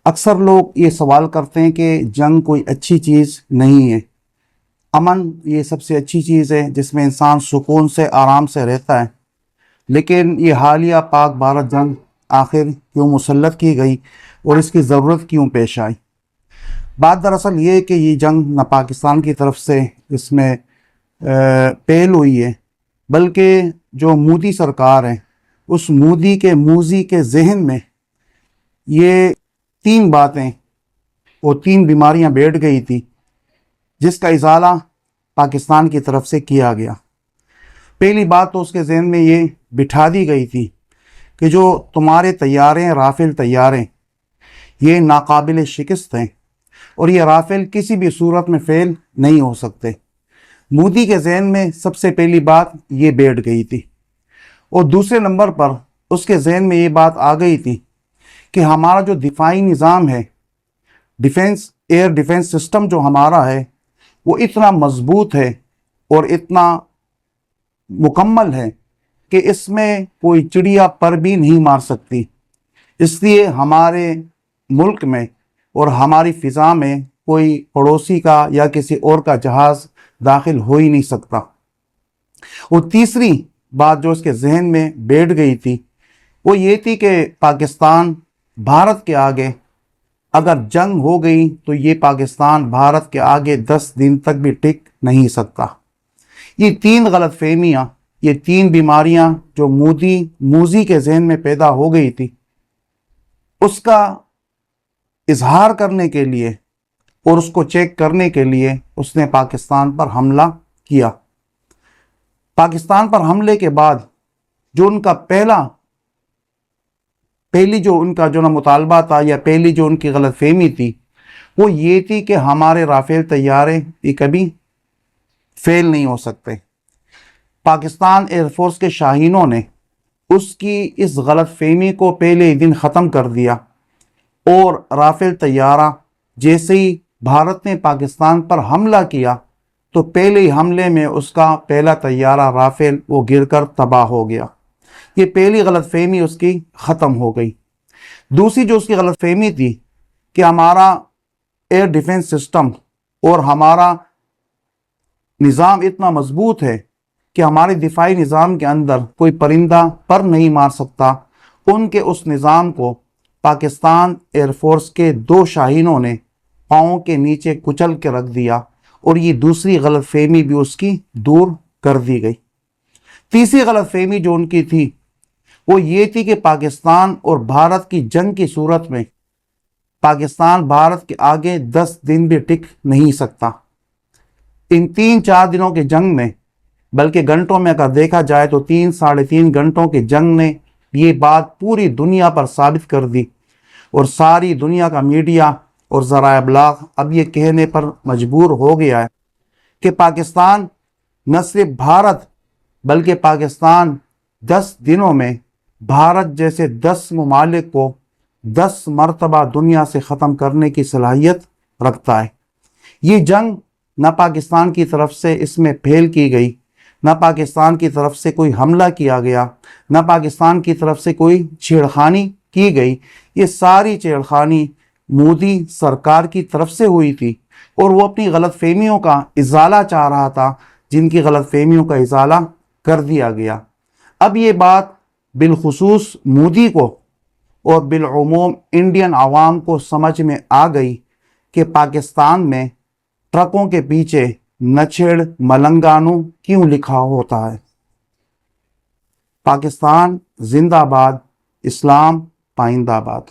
اکثر لوگ یہ سوال کرتے ہیں کہ جنگ کوئی اچھی چیز نہیں ہے، امن یہ سب سے اچھی چیز ہے جس میں انسان سکون سے آرام سے رہتا ہے، لیکن یہ حالیہ پاک بھارت جنگ آخر کیوں مسلط کی گئی اور اس کی ضرورت کیوں پیش آئی؟ بات دراصل یہ ہے کہ یہ جنگ نہ پاکستان کی طرف سے اس میں پہل ہوئی ہے، بلکہ جو مودی سرکار ہے اس مودی کے موذی کے ذہن میں یہ تین باتیں اور تین بیماریاں بیٹھ گئی تھی جس کا ازالہ پاکستان کی طرف سے کیا گیا۔ پہلی بات تو اس کے ذہن میں یہ بٹھا دی گئی تھی کہ جو تمہارے طیارے رافیل طیارے یہ ناقابل شکست ہیں اور یہ رافیل کسی بھی صورت میں فیل نہیں ہو سکتے۔ مودی کے ذہن میں سب سے پہلی بات یہ بیٹھ گئی تھی، اور دوسرے نمبر پر اس کے ذہن میں یہ بات آ گئی تھی کہ ہمارا جو دفاعی نظام ہے، ایئر ڈیفنس سسٹم جو ہمارا ہے وہ اتنا مضبوط ہے اور اتنا مکمل ہے کہ اس میں کوئی چڑیا پر بھی نہیں مار سکتی، اس لیے ہمارے ملک میں اور ہماری فضا میں کوئی پڑوسی کا یا کسی اور کا جہاز داخل ہو ہی نہیں سکتا۔ اور تیسری بات جو اس کے ذہن میں بیٹھ گئی تھی وہ یہ تھی کہ پاکستان بھارت کے آگے اگر جنگ ہو گئی تو یہ پاکستان بھارت کے آگے 10 دن تک بھی ٹک نہیں سکتا۔ یہ تین غلط فہمیاں، یہ تین بیماریاں جو موذی کے ذہن میں پیدا ہو گئی تھی، اس کا اظہار کرنے کے لیے اور اس کو چیک کرنے کے لیے اس نے پاکستان پر حملہ کیا۔ پاکستان پر حملے کے بعد جو ان کا پہلی جو ان کا جو مطالبہ تھا یا پہلی جو ان کی غلط فہمی تھی وہ یہ تھی کہ ہمارے رافیل طیارے یہ کبھی فیل نہیں ہو سکتے۔ پاکستان ایئر فورس کے شاہینوں نے اس کی اس غلط فہمی کو پہلے ہی دن ختم کر دیا، اور رافیل طیارہ جیسے ہی بھارت نے پاکستان پر حملہ کیا تو پہلے ہی حملے میں اس کا پہلا طیارہ رافیل وہ گر کر تباہ ہو گیا۔ یہ پہلی غلط فہمی اس کی ختم ہو گئی۔ دوسری جو اس کی غلط فہمی تھی کہ ہمارا ایئر ڈیفنس سسٹم اور ہمارا نظام اتنا مضبوط ہے کہ ہمارے دفاعی نظام کے اندر کوئی پرندہ پر نہیں مار سکتا، ان کے اس نظام کو پاکستان ایئر فورس کے 2 شاہینوں نے پاؤں کے نیچے کچل کے رکھ دیا، اور یہ دوسری غلط فہمی بھی اس کی دور کر دی گئی۔ تیسری غلط فہمی جو ان کی تھی وہ یہ تھی کہ پاکستان اور بھارت کی جنگ کی صورت میں پاکستان بھارت کے آگے 10 دن بھی ٹک نہیں سکتا۔ ان 3-4 دنوں کے جنگ میں، بلکہ گھنٹوں میں اگر دیکھا جائے تو 3-3.5 گھنٹوں کے جنگ نے یہ بات پوری دنیا پر ثابت کر دی، اور ساری دنیا کا میڈیا اور ذرائع ابلاغ اب یہ کہنے پر مجبور ہو گیا ہے کہ پاکستان نہ صرف بھارت بلکہ پاکستان 10 دنوں میں بھارت جیسے 10 ممالک کو 10 مرتبہ دنیا سے ختم کرنے کی صلاحیت رکھتا ہے۔ یہ جنگ نہ پاکستان کی طرف سے اس میں پھیل کی گئی، نہ پاکستان کی طرف سے کوئی حملہ کیا گیا، نہ پاکستان کی طرف سے کوئی چھیڑخانی کی گئی۔ یہ ساری چھیڑخانی مودی سرکار کی طرف سے ہوئی تھی، اور وہ اپنی غلط فہمیوں کا ازالہ چاہ رہا تھا، جن کی غلط فہمیوں کا ازالہ کر دیا گیا۔ اب یہ بات بالخصوص مودی کو اور بالعموم انڈین عوام کو سمجھ میں آ گئی کہ پاکستان میں ٹرکوں کے پیچھے نچھڑ ملنگانو کیوں لکھا ہوتا ہے۔ پاکستان زندہ باد، اسلام پائندہ باد۔